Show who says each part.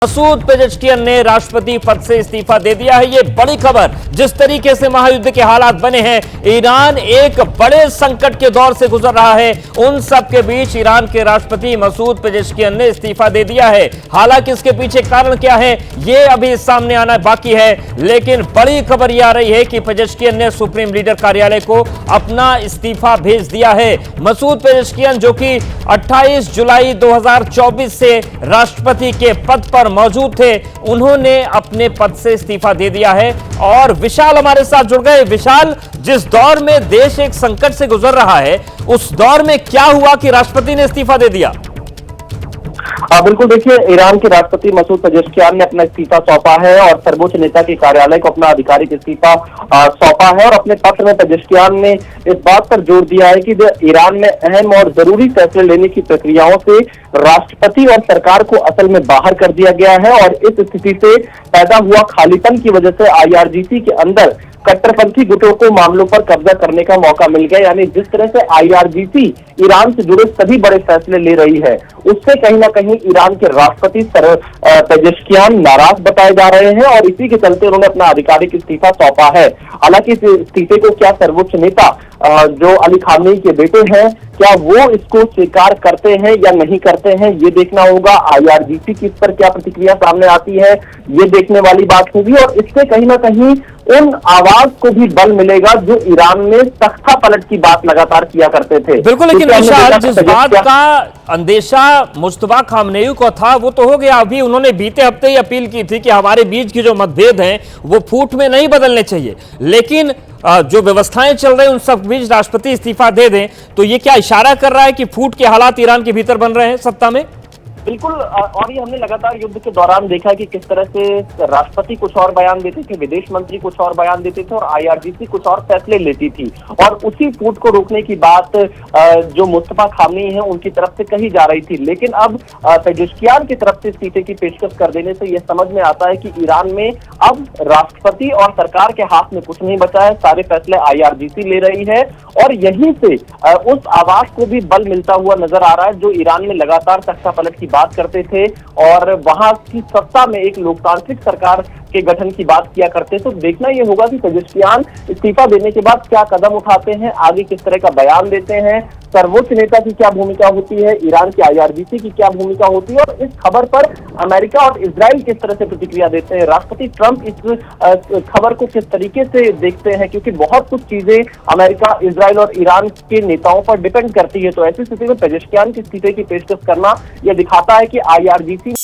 Speaker 1: Masoud Pezeshkian ने राष्ट्रपति पद से इस्तीफा दे दिया है। ये बड़ी खबर। जिस तरीके से महायुद्ध के हालात बने हैं, ईरान एक बड़े संकट के दौर से गुजर रहा है, उन सब के बीच ईरान के राष्ट्रपति मसूद पेजेश्कियन ने इस्तीफा दे दिया है। हालांकि इसके पीछे कारण क्या है, ये अभी सामने आना बाकी है, लेकिन बड़ी खबर यह आ रही है कि पेजेश्कियन ने सुप्रीम लीडर कार्यालय को अपना इस्तीफा भेज दिया है। मसूद पेजेश्कियन, जो कि 28 जुलाई 2024 से राष्ट्रपति के पद पर मौजूद थे, उन्होंने अपने पद से इस्तीफा दे दिया है। और विशाल हमारे साथ जुड़ गए। विशाल, जिस दौर में देश एक संकट से गुजर रहा है, उस दौर में क्या हुआ कि राष्ट्रपति ने इस्तीफा दे दिया?
Speaker 2: बिल्कुल, देखिए, ईरान के राष्ट्रपति मसूद पेजेश्कियान ने अपना इस्तीफा सौंपा है और सर्वोच्च नेता के कार्यालय को अपना आधिकारिक इस्तीफा सौंपा है। और अपने पत्र में पेजेश्कियान ने इस बात पर जोर दिया है कि ईरान में अहम और जरूरी फैसले लेने की प्रक्रियाओं से राष्ट्रपति और सरकार को असल में बाहर कर दिया गया है और इस स्थिति से पैदा हुआ खालीपन की वजह से IRGC के अंदर कट्टरपंथी गुटों को मामलों पर कब्जा करने का मौका मिल गया। यानी जिस तरह से IRGC ईरान से जुड़े सभी बड़े फैसले ले रही है, उससे कहीं ना कहीं ईरान के राष्ट्रपति पेजेश्कियान नाराज बताए जा रहे हैं और इसी के चलते उन्होंने अपना आधिकारिक इस्तीफा सौंपा है। हालांकि इस इस्तीफे को क्या सर्वोच्च नेता जो अली खामेनी के बेटे हैं, क्या वो इसको स्वीकार करते हैं या नहीं करते हैं, ये देखना होगा। IRGC की इस पर क्या प्रतिक्रिया सामने आती है, ये देखने वाली बात होगी। और इससे कहीं ना कहीं उन आवाज को भी बल मिलेगा जो ईरान में तख्ता पलट की बात लगातार किया करते थे।
Speaker 1: बिल्कुल, लेकिन विशाल, जिस बात का अंदेशा मुस्तफा खामनेई को था, वो तो हो गया। अभी उन्होंने बीते हफ्ते ही अपील की थी कि हमारे बीच की जो मतभेद हैं वो फूट में नहीं बदलने चाहिए, लेकिन जो व्यवस्थाएं चल रही हैं उन सब बीच राष्ट्रपति इस्तीफा दे दें, तो ये क्या इशारा कर रहा है कि फूट के हालात ईरान के भीतर बन रहे हैं सत्ता में?
Speaker 2: बिल्कुल, और ये हमने लगातार युद्ध के दौरान देखा कि किस तरह से राष्ट्रपति कुछ और बयान देते थे, विदेश मंत्री कुछ और बयान देते थे और IRGC कुछ और फैसले लेती थी। और उसी फूट को रोकने की बात जो मुस्तफा खामनेई है उनकी तरफ से कही जा रही थी। लेकिन अब पेजेश्कियान की तरफ से इस्तीफे की पेशकश कर देने से यह समझ में आता है कि ईरान में अब राष्ट्रपति और सरकार के हाथ में कुछ नहीं बचा है, सारे फैसले IRGC ले रही है। और यहीं से उस आवाज को भी बल मिलता हुआ नजर आ रहा है जो ईरान में लगातार तख्ता पलट की बात करते थे और वहां की सत्ता में एक लोकतांत्रिक सरकार के गठन की बात किया करते। तो देखना यह होगा कि पेजेश्कियान इस्तीफा देने के बाद क्या कदम उठाते हैं, आगे किस तरह का बयान देते हैं, सर्वोच्च नेता की क्या भूमिका होती है, ईरान की IRGC की क्या भूमिका होती है और इस खबर पर अमेरिका और इजराइल किस तरह से प्रतिक्रिया देते हैं, राष्ट्रपति ट्रंप इस खबर को किस तरीके से देखते हैं, क्योंकि बहुत कुछ चीजें अमेरिका, इजराइल और ईरान के नेताओं पर डिपेंड करती है। तो ऐसी स्थिति में पेजेश्कियान की इस्तीफे की पेशकश करना यह दिखाता है कि IRGC